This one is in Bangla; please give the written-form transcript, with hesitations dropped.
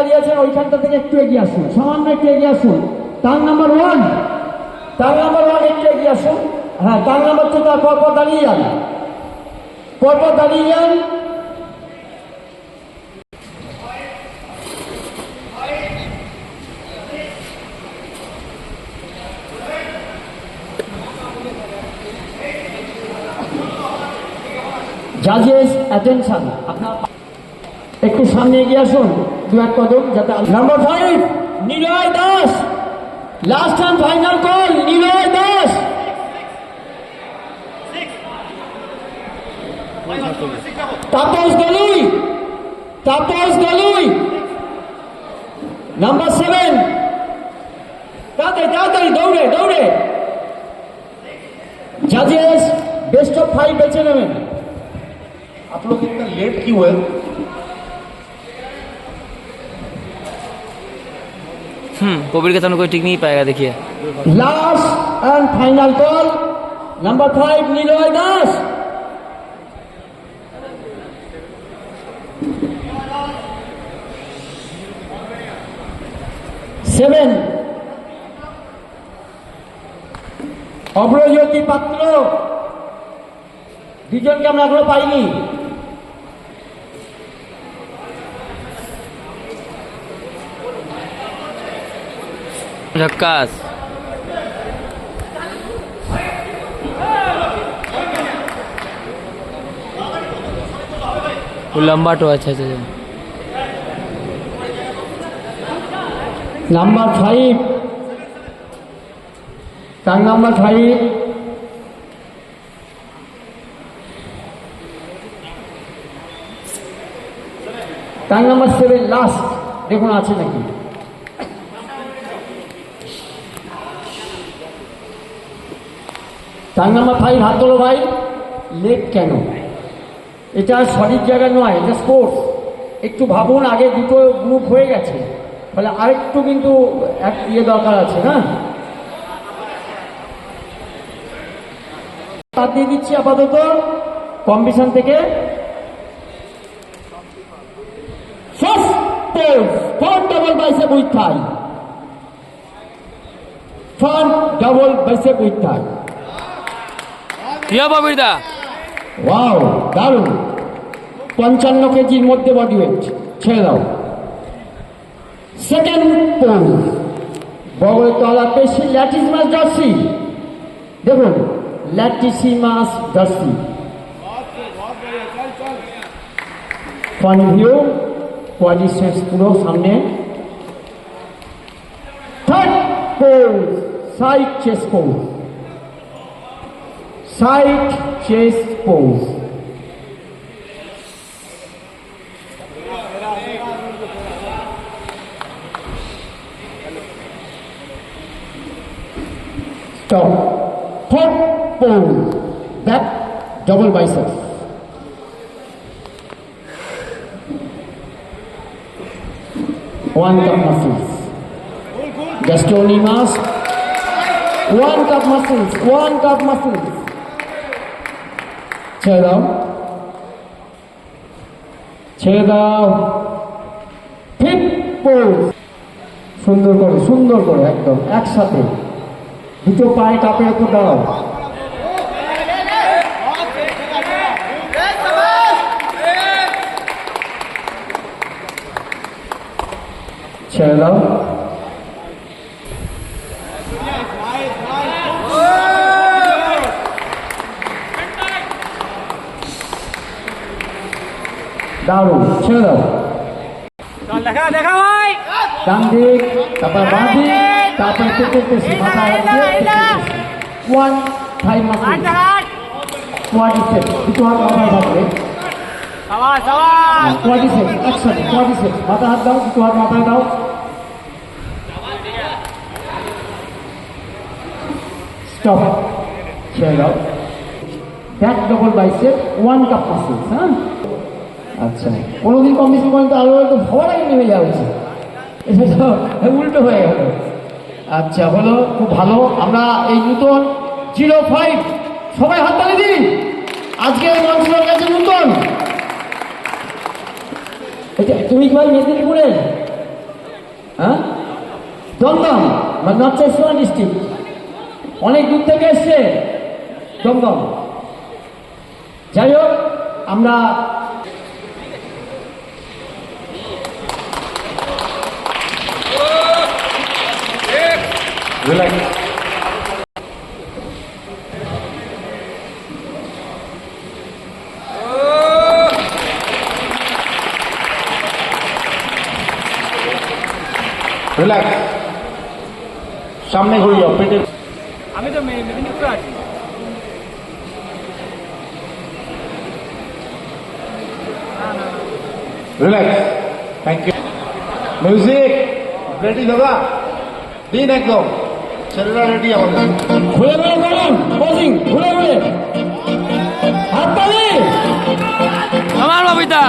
দাঁড়িয়ে আছেন ওইখানটা থেকে একটু এগিয়ে আসুন, সামান্য একটু এগিয়ে আসুন। টাং নাম্বার 1, টাং নাম্বার 1 একটু এগিয়ে আসুন। হ্যাঁ, টাং নাম্বার 2 তার পরপর দাঁড়িয়ে যান, পরপর দাঁড়িয়ে যান। জাজেস অ্যাটেনশন, আপনার একটু সামনে এগিয়ে আসুন 2-1 কদম, যাতে number 5 Niloy Das, last and final call Niloy Das. Tapas Golui, Tapas Golui number 7, তাড়াতাড়ি তাড়াতাড়ি দৌড়ে দৌড়ে। জাজেস बेस्ट ऑफ 5 बेचे नेবেন। आप लोग इतना लेट क्यों है? कोविड के सामने कोई टिक नहीं पाएगा। देखिए last and final call number 5 Niloy Das. Seven Abhrajyoti Patra, দুজনকে আমরা এখনো পাইনি। झक्कास वो लंबा तो अच्छा अच्छा। Number 5 tongue number 5 tongue number 7 last, দেখুন আছে নাকি। টাং নাম্বার 5 হাত তোলো ভাই। লেট কেন? এটা সঠিক জায়গা নয়, এটা স্পোর্টস। একটু ভাবুন, আগে দুটো গ্রুপ হয়ে গেছে, ফলে আরেকটু কিন্তু এক দরকার আছে। হ্যাঁ, বাদ দিয়ে দিচ্ছি আপাতত কম্পিটিশন থেকে। First pose front double bicep with thigh, front double bicep with thigh. বাবিরদা ওয়াও, দারুণ। 55 কেজির মধ্যে বডি ওয়েট, ছেড়ে দাও। সেকেন্ড পোজ বগলতলা পেশি ল্যাটিসমাস জার্সি, দেখুন latissimus jersey, front view, quadriceps পুরো সামনে। Third pose side chest pose, side chest pose. Stop. Third pose, back double biceps. One cup muscles. Gastrocnemius. One cup muscles. One cup muscles. ছেড়ে দাও, ছেড়ে দাও। ফিফথ পোজ, সুন্দর করে একদম একসাথে দুটো পায়ে কাপের উপর দাঁড়াও। ছেড়ে দাও। দারুণ, ছেড়ে দাও। দেখা ভাই ডান দিক, তারপর বাঁ দিক, তারপর পেশি মাথা ওয়ান থাই মাসল, কোয়াড্রিসেপস, দুটো হাত মাথায় থাকবে। কোয়াড্রিসেপস একসাথে, কোয়াড্রিসেপস মাথা হাত দাও, দুটো হাত মাথায় দাও। স্টপ, ছেড়ে দাও। Back double bicep, one cup muscles. হ্যাঁ, আচ্ছা, কোনোদিন কম্পিটিশন করেন তো আরো তো ভয় লাগে নেমে যাওয়া উচিত, এটা তো উল্টো হয়ে গেল। আচ্ছা, হলো, খুব ভালো। আমরা এই নূতন 05 সবাই হাত তালি দিই। আজকে মঞ্চের কাছে নূতন, এটা তুমি কি ভাই মেদিনীপুরে? হ্যাঁ, দমদম বা নর্থ চব্বিশ পরগনা ডিস্ট্রিক্ট, অনেক দূর থেকে এসছে দমদম। যাই হোক, আমরা রিল্যাক্স। রিল্যাক্স, সামনে ঘুরে যাও, পেটের আমি তো মেদিনীপুরে আছি। Relax. Thank you. Music ready দাদা, দিন একদম, ছেলেরা রেডি আমাদের। ঘুরে ঘুরে করুন পজিং, ঘুরে ঘুরে হাত তালি। আমার বাবিতা